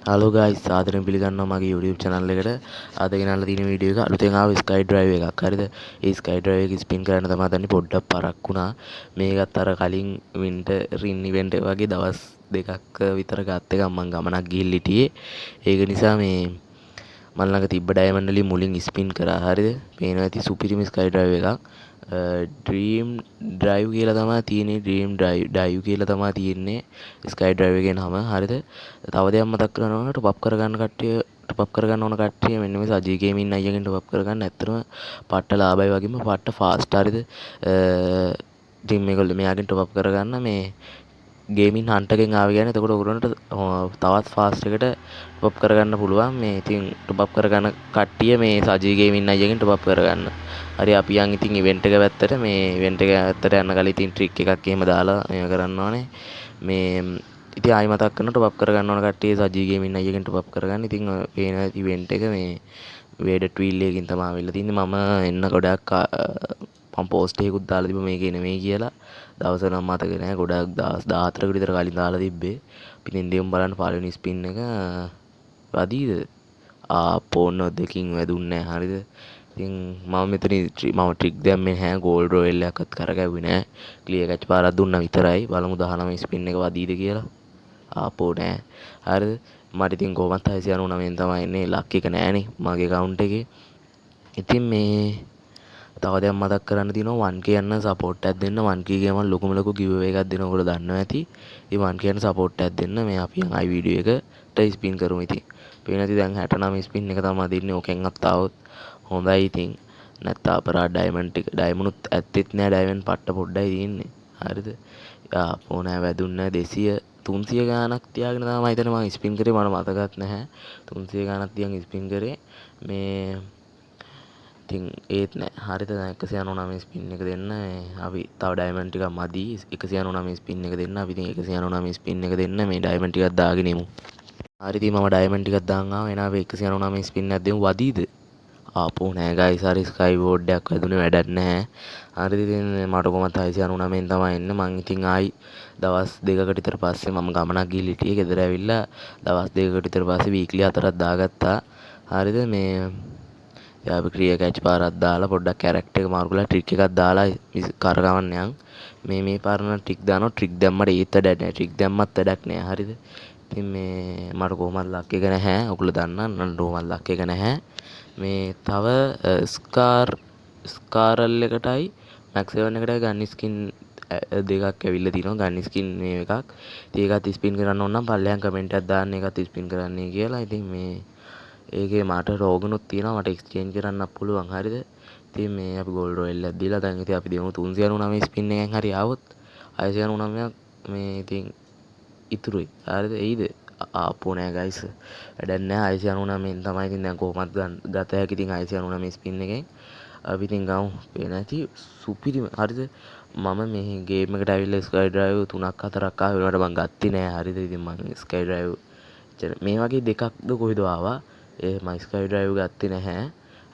Hello guys සාදරයෙන් පිළිගන්නවා මගේ YouTube channel එකට. අද ගෙනල්ලා තියෙන වීඩියෝ එක අලුතෙන් ආව ස්කයි ඩ්‍රයිව් එකක්. හරිද? ඒ ස්කයි ඩ්‍රයිව් එක ස්පින් කරන්න තමයි දන්නේ පොඩ්ඩක් පරක් වුණා. මේකත් අර කලින් වින්ටර් ඉවෙන්ට් එක වගේ දවස් දෙකක් විතර ගත්ත එකක් මම ගමනක් ගිහින් හිටියේ. ඒක නිසා මේ මල් ළඟ තිබ්බ ඩයමන්ඩ් වලින් මුලින් ස්පින් කරා. හරිද? පේනවා ඇති සුපිරිම ස්කයි ඩ්‍රයිව් එකක්. ඩ්‍රීම් ඩ්‍රයිව් කියලා තමයි තියෙන්නේ. ඩ්‍රීම් ඩ්‍රයිව් කියලා තමයි තියෙන්නේ ස්කයි ඩ්‍රයිව් එකේ නම. හරිද? තව දෙයක් මතක් කරනවා ටොප් අප් කරගන්න කට්ටිය ටොප් අප් කරගන්න ඕන කට්ටිය මෙන්න මේ සජී ගේමින් අයියගෙන් ටොප් අප් කරගන්න. ඇත්තටම පට්ට ලාභයි වගේම පට්ට ෆාස්ට්. හරිද? ඉතින් මේගොල්ලෝ මෙයාගෙන් ටොප් අප් කරගන්න මේ ගේමින් හන්ටගෙන් ආව කියන්නේ. එතකොට ඔයගොල්ලන්ට තවත් ෆාස්ට් එකට ටොප් අප් කරගන්න පුළුවන්. මේ ඉතින් ටොප් අප් කරගන්න කට්ටිය මේ සජී ගේමින් අයියගෙන් ටොප් අප් කරගන්න. හරි අපි යන් ඉතින් ඉවෙන්ට් එක පැත්තට මේ ඉවෙන්ට් එක පැත්තට යන්න කලින් ඉතින් ට්‍රික් එකක් එහෙම දාලා මේක කරන්න ඕනේ. මේ ඉතින් ආයි මතක් කරන ටොප් අප් කරගන්න ඕන කට්ටිය සජී ගේමින් අයියගෙන් ටොප් අප් කරගන්න. ඉතින් ඔය පේන ඉවෙන්ට් එක මේ වේඩ ට්වීල් එකකින් තමයි ආවිල්ලා තින්නේ. මම එන්න ගොඩක් මම පෝස්ට් එකකුත් දාලා තිබ්බ මේකේ නෙමෙයි කියලා. දවස නම් මතක නෑ. ගොඩක් දවස් 14කට විතර කලින් දාලා තිබ්බේ. ඉතින් දෙමු බලන්න පළවෙනි ස්පින් එක වදීද? ආපෝ නොදකින් වැදුන්නේ නෑ. හරිද? ඉතින් මම මෙතන මම ට්‍රික් දැම්මේ නැහැ. ගෝල්ඩ් රොයල් එකක්වත් කරගැව්වේ නෑ. ක්ලියර් කැච් පාරක් දුන්නා විතරයි. බලමු 19 ස්පින් එක වදීද කියලා. ආපෝ නෑ. හරිද? මට ඉතින් කොහොමත් 699න් තමයි එන්නේ. ලක් එක නෑනේ මගේ account එකේ. ඉතින් මේ තව දෙයක් මතක් කරන්න තියෙනවා 1k යන සපෝට් එකක් දෙන්න. 1k ගේම ලොකුම ලොකු giveaway එකක් දෙනවා. ඔයගොල්ලෝ දන්නවා ඇති. ඉතින් 1k යන සපෝට් එකක් දෙන්න. මේ අපි යන් ආයි වීඩියෝ එකට ස්පින් කරමු ඉතින්. පේන ඇති දැන් 69 ස්පින් එක තමයි දෙන්නේ. ඕකෙන්වත් ආවොත් හොඳයි ඉතින්. නැත්නම් අපරා ඩයමන්ඩ් ටික ඩයමන්ඩ්ුත් ඇත්තෙත් නෑ. ඩයමන්ඩ් පට්ට පොඩ්ඩයි තියෙන්නේ. හරිද? ආපෝ නෑ වැදුන්නේ නෑ. 200 300 ගාණක් තියාගෙන තමයි හිතන්නේ මම ස්පින් කරේ. මට මතකත් නැහැ. 300 ගාණක් තියන් ස්පින් කරේ. මේ ඉතින් ඒත් නෑ. හරිද? දැන් 199 ස්පින් එක දෙන්න. අපි තව ඩයමන්ඩ් ටිකක් මදි. 199 ස්පින් එක දෙන්න. අපි ඉතින් 199 ස්පින් එක දෙන්න. මේ ඩයමන්ඩ් ටිකක් දාගෙන එමු. හරි ඉතින් මම ඩයමන්ඩ් ටිකක් දාන් ආවා. එනවා 199 ස්පින් එකක් දෙමු. වදීද? ආපෝ නෑ ගයිස්. හරි ස්කයි බෝඩ් එකක් වැදුනේ වැඩක් නැහැ. හරිද? ඉතින් මට කොහමත් 699න් තමයි එන්නේ. මං ඉතින් ආයි දවස් දෙකකට විතර පස්සේ මම ගමනක් ගිහින් හිටියේ. ගෙදර ඇවිල්ලා දවස් දෙකකට විතර පස්සේ වීක්ලි 4ක් දාගත්තා. හරිද? මේ අපි ක්‍රියා කැච් පාරක් දාලා පොඩ්ඩක් කැරක්ටර් එක මාරු කරලා ට්‍රික් එකක් දාලා කරගවන්න යන්. මේ පාරන ට්‍රික් දානවා. ට්‍රික් දැම්මට ඒත් වැඩක් නැහැ. ට්‍රික් දැම්මත් වැඩක් නැහැ. හරිද? ඉතින් මේ මට කොහොමද ලක් එක නැහැ. ඔයගොල්ලෝ දන්නා නේද කොහොමද ලක් එක නැහැ. මේ තව ස්කාරල් එකටයි මැක්ස් 7 එකටයි ගන්න ස්කින් දෙකක් ඇවිල්ලා තිනවා. ගන්න ස්කින් මේ එකක්. ඉතින් ඒකත් ස්පින් කරන්න ඕන නම් පල්ලෙහාන් කමෙන්ට් එකක් දාන්න ඒකත් ස්පින් කරන්නයි කියලා. ඉතින් මේ ඒකේ මට රෝගනුත් තියෙනවා. මට එක්ස්චේන්ජ් කරන්නත් පුළුවන්. හරිද? ඉතින් මේ අපි ගෝල්ඩ් රොයල් එකක් දීලා දැන් ඉතින් අපි දෙමු 399 ස්පින් එකෙන් හරි ආවොත් 699ක් මේ ඉතින් ඉතුරුයි. හරිද? එයිද? ආපෝ නෑ ගයිස්. වැඩක් නෑ. 699න් තමයි ඉතින් දැන් කොහොමත් ගත හැකි. ඉතින් 699 ස්පින් එකෙන් අපි ඉතින් ගමු. පේන ඇති සුපිරිම. හරිද? මම මේ ගේම් එකට ඇවිල්ලා ස්කයි ඩ්‍රයිව් 3ක් 4ක් ආවේ. ඒවට මම ගත්තේ නෑ. හරිද? ඉතින් මම ස්කයි ඩ්‍රයිව් මේ වගේ දෙකක්ද කොහෙද ආවා. මම ස්කයි ඩ්‍රයිව් ගත්තේ නැහැ.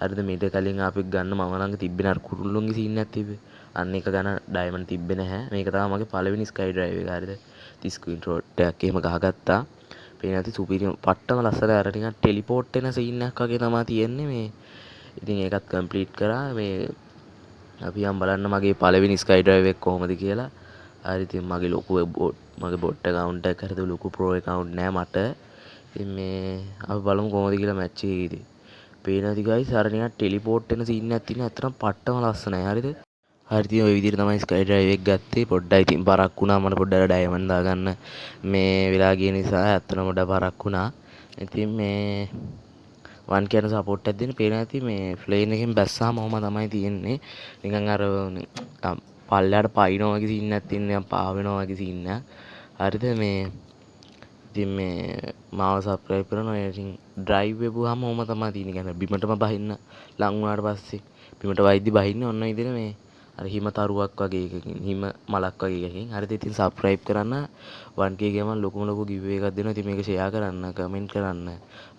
හරිද? මීට කලින් ආපෙක් ගන්න මම ළඟ තිබ්බේ නර කුරුල්ලොන්ගේ සීන් එකක් තිබ්බේ. අන්න එක ගන්න ඩයමන්ඩ් තිබ්බේ නැහැ. මේක තමයි මගේ පළවෙනි ස්කයි ඩ්‍රයිව් එක. හරිද? 30 ස්ක්‍රීන් ෂොට් එකක් එහෙම ගහගත්තා. පේන ඇති සුපිරිම පට්ටම ලස්සන අර ටිකක් ටෙලිපෝට් වෙන සීන් එකක් වගේ තමයි තියෙන්නේ මේ. ඉතින් ඒකත් කම්ප්ලීට් කරා. මේ අපි යම් බලන්න මගේ පළවෙනි ස්කයි ඩ්‍රයිව් එක කොහොමද කියලා. හරි ඉතින් මගේ ලොකු මගේ බොට් account එක හරිද ලොකු pro account නෑ මට. ඉතින් මේ අපි බලමු කොහොමද කියලා මැච් එකේදී. පේන ඇති ගයිස් අර නිකන් ටෙලිපෝට් වෙන සීන් එකක් තියෙනවා. අතරම පට්ටම ලස්සනයි. හරිද? හරි ඉතින් ওই විදිහට තමයි ස්කයි ඩ්‍රයිව් එක ගත්තේ. පොඩ්ඩයි ඉතින් පරක් වුණා. මට පොඩ්ඩක් ඩයමන්ඩ් දාගන්න මේ වෙලා ගිය නිසා ඇත්තටම පොඩ්ඩක් පරක් වුණා. ඉතින් මේ 1k යන සපෝට් එකක් දෙන්න. පේන ඇති මේ ෆ්ලේන් එකෙන් බැස්සාම ඔහම තමයි තියෙන්නේ. නිකන් අර පල්ලයට පයින්නවා වගේ සීන් එකක් තියෙනවා. නිකන් පා වෙනවා වගේ සීන් එකක්. හරිද? මේ ඉතින් මේ මාව සබ්ස්ක්‍රයිබ් කරනවා. ඉතින් ඩ්‍රයිව් වෙපුවාම ඔහම තමයි තියෙන්නේ. කියන්නේ බිමටම බහින්න ලං වුණාට පස්සේ බිමට වයිද්දි බහින්නේ ඔන්න විදිහට මේ අර හිම තරුවක් වගේ එකකින් හිම මලක් වගේ එකකින්. හරිද? ඉතින් සබ්ස්ක්‍රයිබ් කරන්න 1k ගේම ලොකුම ලොකු giveaway එකක් දෙනවා. ඉතින් මේක ෂෙයා කරන්න, කමෙන්ට් කරන්න,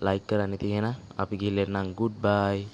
ලයික් කරන්න. ඉතින් එහෙනම් අපි ගිහින් එන්නම්. good bye.